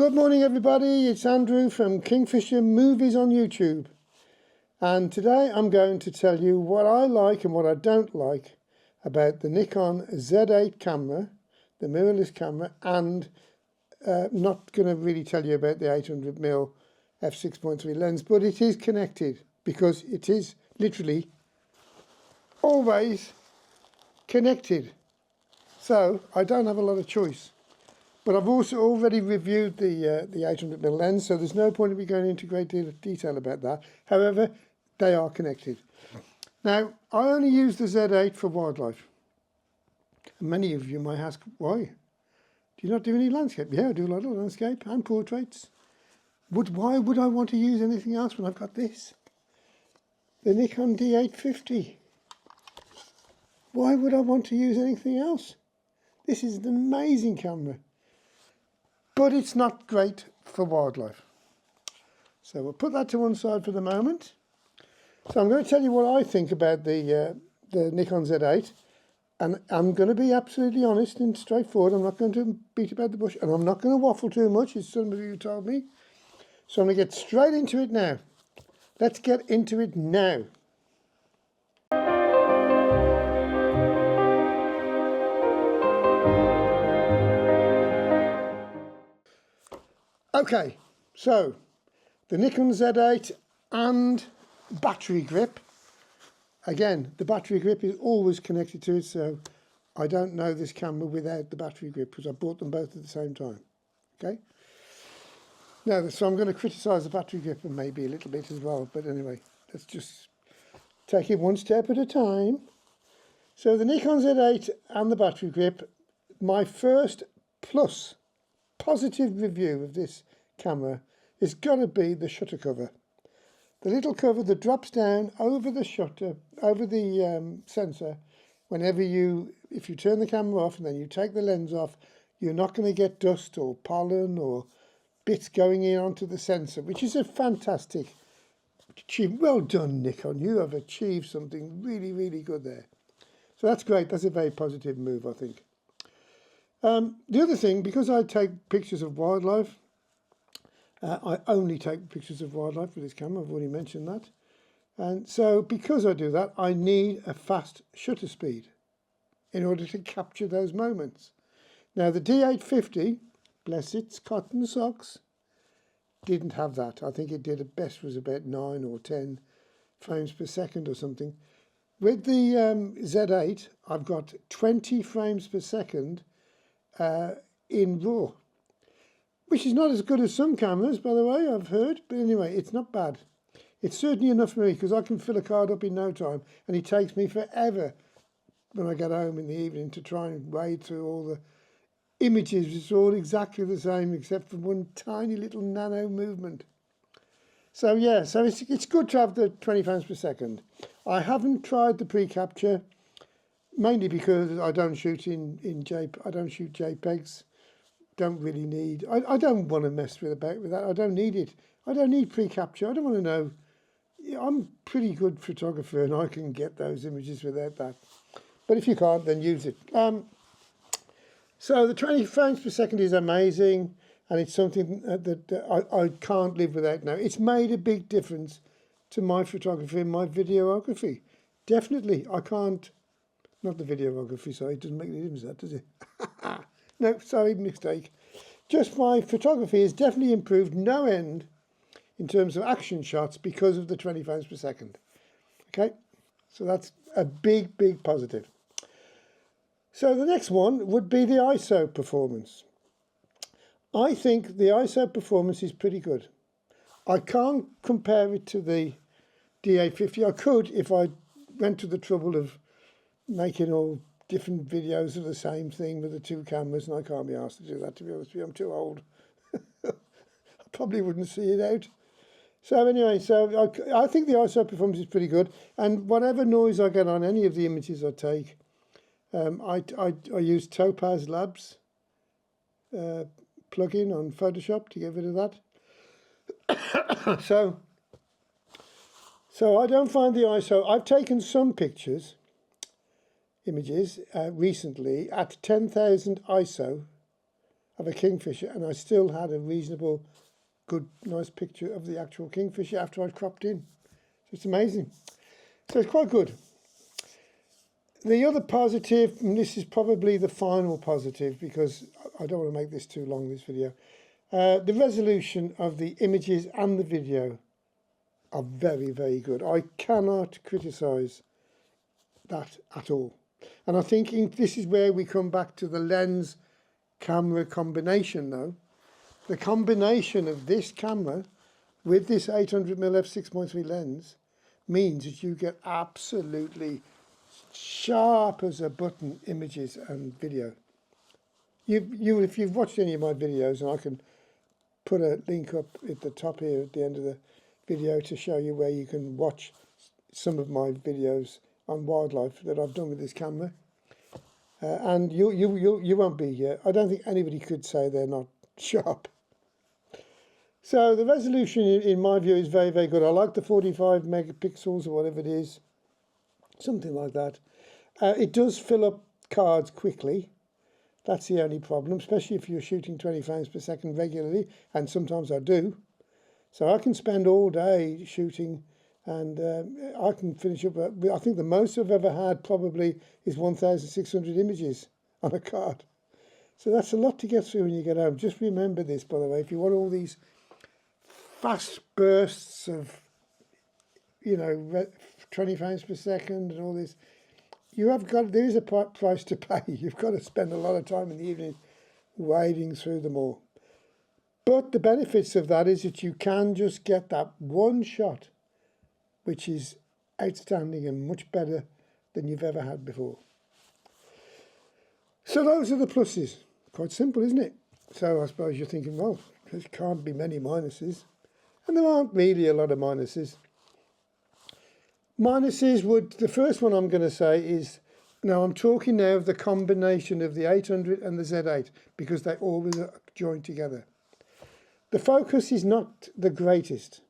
Good morning everybody, it's Andrew from Kingfisher Movies on YouTube, and today I'm going to tell you what I like and what I don't like about the Nikon Z8 camera, the mirrorless camera, and not going to really tell you about the 800mm f6.3 lens, but it is connected because it is literally always connected, so I don't have a lot of choice. But I've also already reviewed the 800mm lens, so there's no point in me going into great deal of detail about that. However, they are connected. Now, I only use the Z8 for wildlife. And many of you might ask, why? Do you not do any landscape? Yeah, I do a lot of landscape and portraits. Why would I want to use anything else when I've got this? The Nikon D850. Why would I want to use anything else? This is an amazing camera. But it's not great for wildlife. So we'll put that to one side for the moment. So I'm going to tell you what I think about the Nikon Z8. And I'm going to be absolutely honest and straightforward. I'm not going to beat about the bush. And I'm not going to waffle too much, as some of you told me. So I'm going to get straight into it now. Let's get into it now. Okay, so the Nikon Z8 and battery grip. Again, the battery grip is always connected to it, so I don't know this camera without the battery grip because I bought them both at the same time. Okay. Now, so I'm going to criticise the battery grip and maybe a little bit as well, but anyway, let's just take it one step at a time. So the Nikon Z8 and the battery grip, my first positive review of this camera is got to be the shutter cover. The little cover that drops down over the shutter, over the sensor. Whenever if you turn the camera off and then you take the lens off, you're not going to get dust or pollen or bits going in onto the sensor, which is a fantastic achievement. Well done, Nikon. You have achieved something really, really good there. So that's great. That's a very positive move, I think. The other thing, because I take pictures of wildlife, I only take pictures of wildlife with this camera, I've already mentioned that. And so because I do that, I need a fast shutter speed in order to capture those moments. Now the D850, bless its cotton socks, didn't have that. I think it did at best was about 9 or 10 frames per second or something. With the Z8, I've got 20 frames per second in RAW, which is not as good as some cameras, by the way, I've heard, but anyway, it's not bad. It's certainly enough for me because I can fill a card up in no time, and it takes me forever when I get home in the evening to try and wade through all the images. It's all exactly the same except for one tiny little nano movement. So yeah, so it's good to have the 20 frames per second. I haven't tried the pre-capture, mainly because I don't shoot I don't shoot JPEGs. Don't really need. I don't want to mess about with that. I don't need it. I don't need pre-capture. I don't want to know. I'm a pretty good photographer and I can get those images without that. But if you can't, then use it. So the 20 frames per second is amazing, and it's something that I can't live without now. It's made a big difference to my photography and my videography. Definitely, I can't. Not the videography, sorry, it doesn't make any difference, that, does it? No, sorry, mistake. Just my photography has definitely improved no end in terms of action shots because of the 20 frames per second. Okay, so that's a big, big positive. So the next one would be the ISO performance. I think the ISO performance is pretty good. I can't compare it to the D850. I could if I went to the trouble of making all different videos of the same thing with the two cameras, and I can't be asked to do that, to be honest with you. I'm too old. I probably wouldn't see it out. So anyway, so I think the ISO performance is pretty good, and whatever noise I get on any of the images I take, I use Topaz Labs plugin on Photoshop to get rid of that. So I don't find the ISO. I've taken some images recently at 10,000 ISO of a kingfisher, and I still had a reasonable, good, nice picture of the actual kingfisher after I'd cropped in. So it's amazing. So it's quite good. The other positive, and this is probably the final positive because I don't want to make this too long, this video. The resolution of the images and the video are very, very good. I cannot criticise that at all. And I think this is where we come back to the lens camera combination though. The combination of this camera with this 800mm f6.3 lens means that you get absolutely sharp as a button images and video. If you've watched any of my videos, and I can put a link up at the top here at the end of the video to show you where you can watch some of my videos on wildlife that I've done with this camera, and you won't be I don't think anybody could say they're not sharp. So the resolution in my view is very, very good. I like the 45 megapixels or whatever it is, something like that. It does fill up cards quickly. That's the only problem, especially if you're shooting 20 frames per second regularly, and sometimes I do. So I can spend all day shooting, and I can finish up. I think the most I've ever had probably is 1,600 images on a card. So that's a lot to get through when you get home. Just remember this, by the way, if you want all these fast bursts of, 20 frames per second and all this, there is a price to pay. You've got to spend a lot of time in the evening wading through them all. But the benefits of that is that you can just get that one shot, which is outstanding and much better than you've ever had before. So those are the pluses. Quite simple, isn't it? So I suppose you're thinking, well, there can't be many minuses. And there aren't really a lot of minuses. Minuses the first one I'm going to say is, now I'm talking now of the combination of the 800 and the Z8, because they always are joined together. The focus is not the greatest.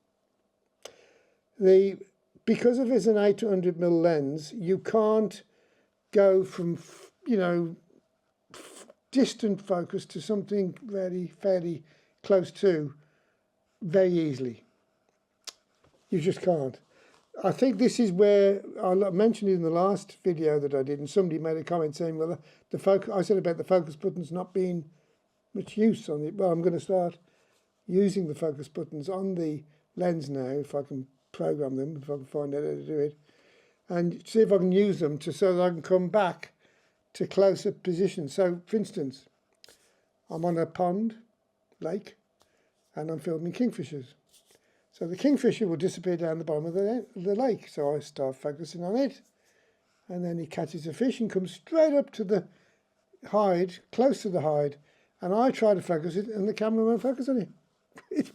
Because of it's an 800mm lens, you can't go from, distant focus to something fairly close to very easily. You just can't. I think this is where I mentioned it in the last video that I did, and somebody made a comment saying, well, I said about the focus buttons not being much use on it. Well, I'm going to start using the focus buttons on the lens now, if I can program them, if I can find out how to do it, and see if I can use them so that I can come back to closer positions. So, for instance, I'm on a pond, lake, and I'm filming kingfishers. So the kingfisher will disappear down the bottom of the lake. So I start focusing on it, and then he catches a fish and comes straight up to the hide, close to the hide, and I try to focus it, and the camera won't focus on it. It's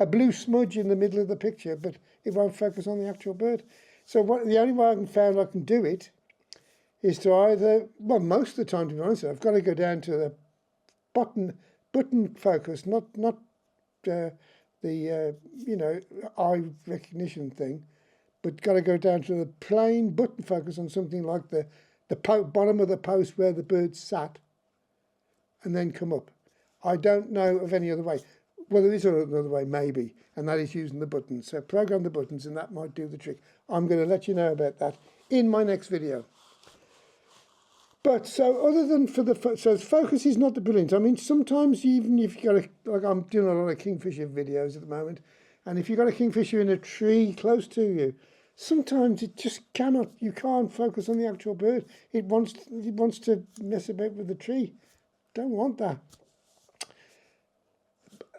a blue smudge in the middle of the picture, but it won't focus on the actual bird. So the only way I can do it is to either, well, most of the time, to be honest, I've got to go down to the button focus, not the eye recognition thing, but got to go down to the plain button focus on something like the bottom of the post where the bird sat, and then come up. I don't know of any other way. Well, there is another way, maybe, and that is using the buttons. So program the buttons, and that might do the trick. I'm going to let you know about that in my next video. But so other than so focus is not the brilliant. I mean, sometimes even if you got like I'm doing a lot of kingfisher videos at the moment, and if you've got a kingfisher in a tree close to you, sometimes it just you can't focus on the actual bird. It wants to mess about with the tree. Don't want that.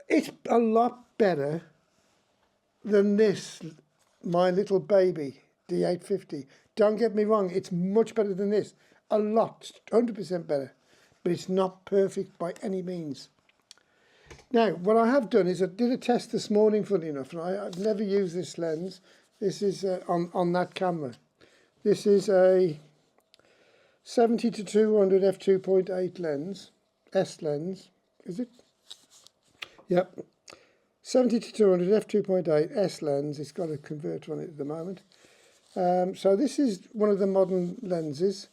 It's a lot better than this, my little baby D850. Don't get me wrong, it's much better than this. A lot, 100% better. But it's not perfect by any means. Now, what I have done is I did a test this morning, funny enough, and I've never used this lens. This is on that camera. This is a 70-200 f2.8 lens, S lens, is it? Yep, 70-200 f2.8 S lens. It's got a converter on it at the moment. So this is one of the modern lenses,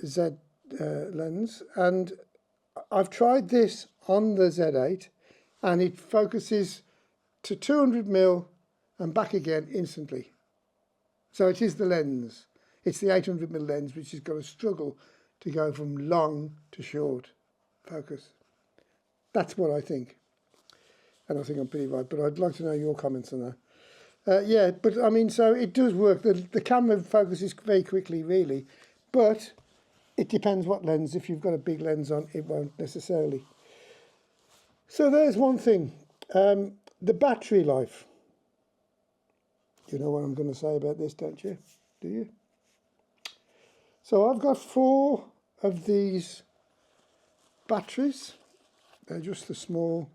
Z lens, and I've tried this on the Z8 and it focuses to 200mm and back again instantly. So it is the lens. It's the 800mm lens which has got to struggle to go from long to short focus. That's what I think. And I think I'm pretty right, but I'd like to know your comments on that. Yeah, but I mean, so it does work. The camera focuses very quickly, really, but it depends what lens. If you've got a big lens on, it won't necessarily. So there's one thing. The battery life. You know what I'm going to say about this, don't you? Do you? So I've got 4 of these batteries. They're just the small.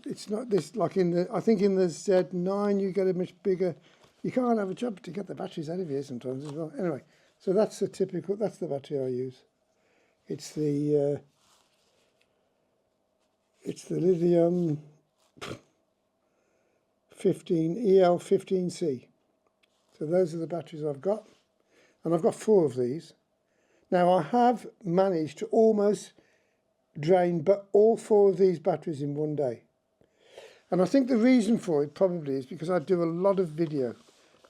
It's not this like in the. I think in the Z9 you get a much bigger. You can't have a job to get the batteries out of here sometimes as well. Anyway, so that's the typical. That's the battery I use. It's the lithium 15 EL15C. So those are the batteries I've got, and I've got 4 of these. Now I have managed to almost drain but all 4 of these batteries in one day, and I think the reason for it probably is because I do a lot of video.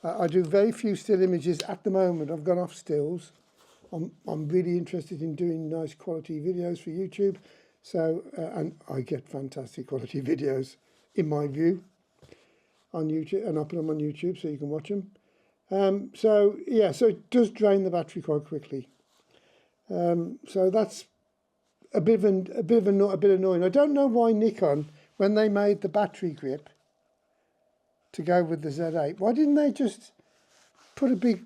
I do very few still images at the moment. I've gone off stills. I'm really interested in doing nice quality videos for YouTube, so and I get fantastic quality videos in my view on YouTube, and I put them on YouTube so you can watch them. So yeah, so it does drain the battery quite quickly. So that's a bit annoying. I don't know why Nikon, when they made the battery grip to go with the Z8, why didn't they just put a big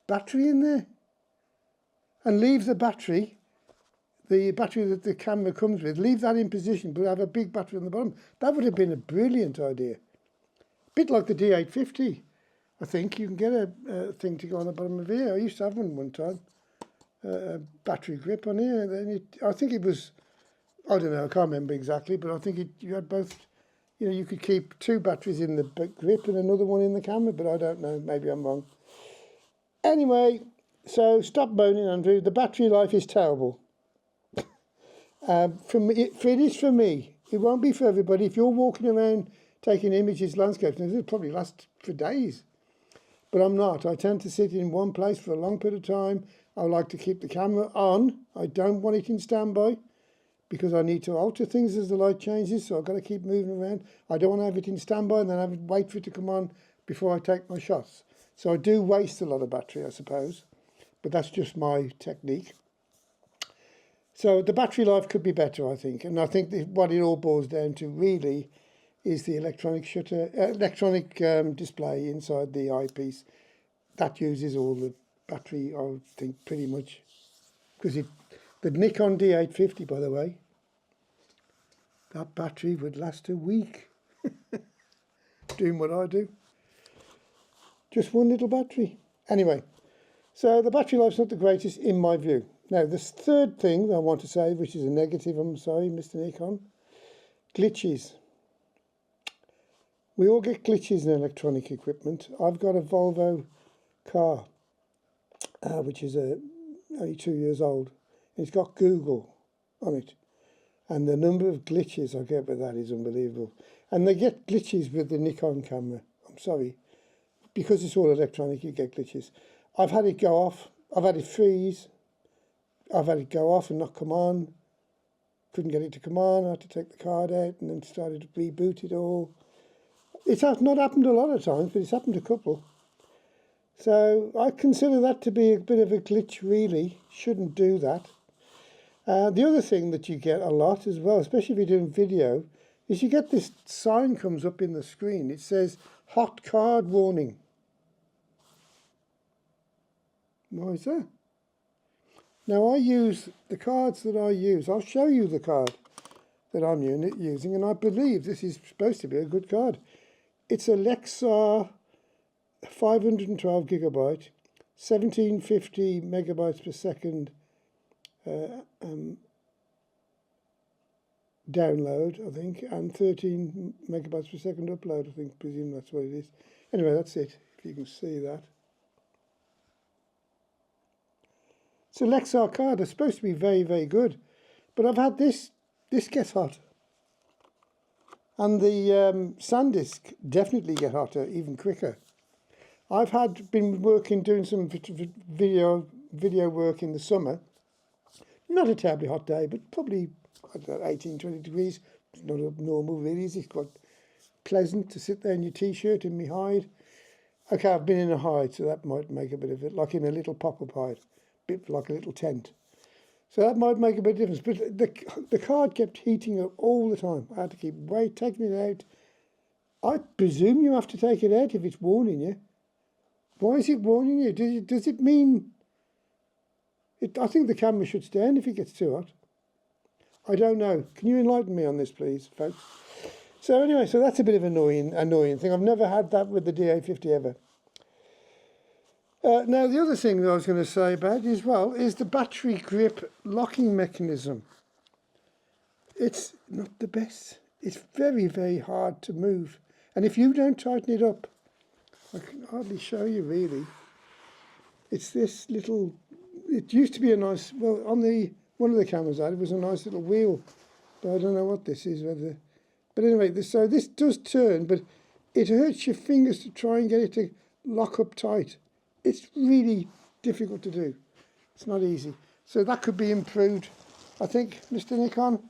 battery in there and leave the battery that the camera comes with, leave that in position, but have a big battery on the bottom? That would have been a brilliant idea. A bit like the D850. I think you can get a thing to go on the bottom of here. I used to have one time. A battery grip on here. Then I think it was, I don't know, I can't remember exactly, but I think you had both. You know, you could keep 2 batteries in the grip and another one in the camera, but I don't know. Maybe I'm wrong. Anyway, so stop moaning, Andrew. The battery life is terrible. For me, it is for me. It won't be for everybody. If you're walking around taking images, landscapes, and it'll probably last for days. But I'm not. I tend to sit in one place for a long period of time. I like to keep the camera on. I don't want it in standby because I need to alter things as the light changes, so I've got to keep moving around. I don't want to have it in standby and then wait for it to come on before I take my shots. So I do waste a lot of battery, I suppose, but that's just my technique. So the battery life could be better, I think, and I think what it all boils down to really is the electronic shutter, display inside the eyepiece. That uses all the battery, I think, pretty much, because the Nikon D850, by the way, that battery would last a week doing what I do. Just one little battery. Anyway, so the battery life's not the greatest in my view. Now, the third thing I want to say, which is a negative, I'm sorry, Mr. Nikon, glitches. We all get glitches in electronic equipment. I've got a Volvo car, which is only 2 years old. It's got Google on it. And the number of glitches I get with that is unbelievable. And they get glitches with the Nikon camera. I'm sorry. Because it's all electronic, you get glitches. I've had it go off. I've had it freeze. I've had it go off and not come on. Couldn't get it to come on. I had to take the card out and then started to reboot it all. It's not happened a lot of times, but it's happened a couple. So I consider that to be a bit of a glitch, really. Shouldn't do that. The other thing that you get a lot as well, especially if you're doing video, is you get this sign comes up in the screen. It says, hot card warning. Why is that? Now I use the cards that I use. I'll show you the card that I'm using, and I believe this is supposed to be a good card. It's a Lexar 512 gigabyte, 1750 megabytes per second download, I think, and 13 megabytes per second upload, I think, presume that's what it is. Anyway, that's it, if you can see that. It's a Lexar card. It's supposed to be very, very good. But I've had this gets hot. And the SanDisk definitely get hotter, even quicker. I've been doing some video work in the summer. Not a terribly hot day, but probably, I don't know, 18, 20 degrees. It's not abnormal really. It's quite pleasant to sit there in your t-shirt in my hide. Okay, I've been in a hide, so that might make a bit of it, like in a little pop-up hide, bit like a little tent. So that might make a bit of difference. But the card kept heating up all the time. I had to keep taking it out. I presume you have to take it out if it's warning you. Why is it warning you? Does it mean... I think the camera should stand if it gets too hot. I don't know. Can you enlighten me on this, please, folks? So anyway, so that's a bit of an annoying thing. I've never had that with the D850 ever. Now, the other thing that I was going to say about as well is the battery grip locking mechanism. It's not the best. It's very, very hard to move. And if you don't tighten it up, I can hardly show you really. It's this little... It used to be a nice... Well, on one of the cameras I had, it was a nice little wheel. But I don't know what this is. But anyway, so this does turn, but it hurts your fingers to try and get it to lock up tight. It's really difficult to do. It's not easy. So that could be improved, I think, Mr. Nikon.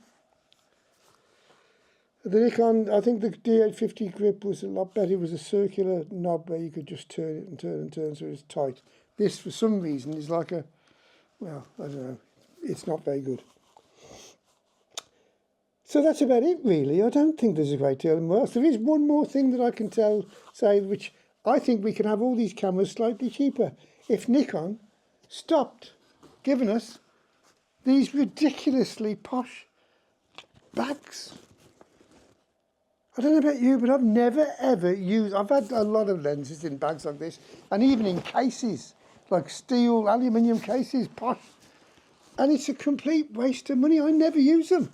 The Nikon, I think the D850 grip was a lot better. It was a circular knob where you could just turn it and turn and turn so it's tight. This, for some reason, is like a, well, I don't know. It's not very good. So that's about it, really. I don't think there's a great deal more else. There is one more thing that I can say, which I think we can have all these cameras slightly cheaper if Nikon stopped giving us these ridiculously posh bags. I don't know about you, but I've never ever used... I've had a lot of lenses in bags like this, and even in cases, like steel, aluminium cases, posh. And it's a complete waste of money. I never use them.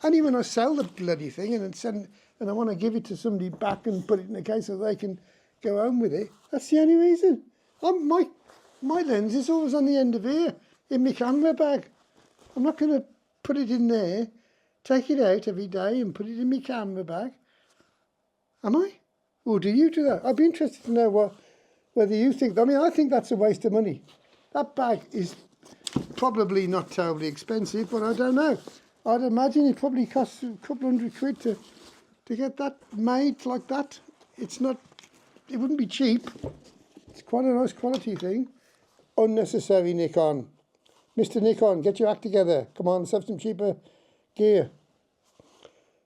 Only when I sell the bloody thing and I want to give it to somebody back and put it in a case so they can go home with it. That's the only reason. My lens is always on the end of here in my camera bag. I'm not going to put it in there, take it out every day and put it in my camera bag. Am I? Or do you do that? I'd be interested to know whether you think... I mean, I think that's a waste of money. That bag is probably not terribly expensive, but I don't know. I'd imagine it probably costs a couple £100 to get that made like that. It's not... It wouldn't be cheap. It's quite a nice quality thing. Unnecessary, Nikon. Mr. Nikon, get your act together. Come on, let's have some cheaper gear.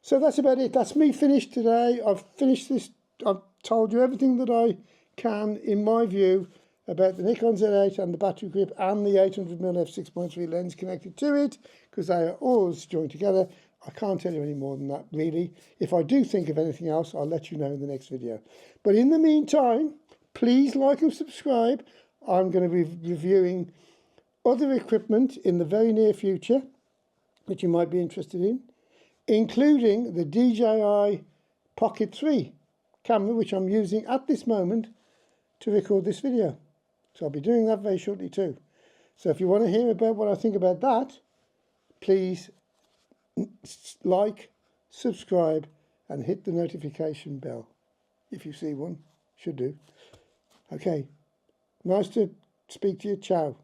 So that's about it. That's me finished today. I've finished this. I've told you everything that I can, in my view, about the Nikon Z8 and the battery grip and the 800mm f6.3 lens connected to it, because they are always joined together. I can't tell you any more than that, really. If I do think of anything else, I'll let you know in the next video. But in the meantime, please like and subscribe. I'm going to be reviewing other equipment in the very near future that you might be interested in, including the DJI Pocket 3 camera, which I'm using at this moment to record this video. So I'll be doing that very shortly too. So if you want to hear about what I think about that, please like, subscribe, and hit the notification bell. If you see one, should do. Okay, nice to speak to you. Ciao.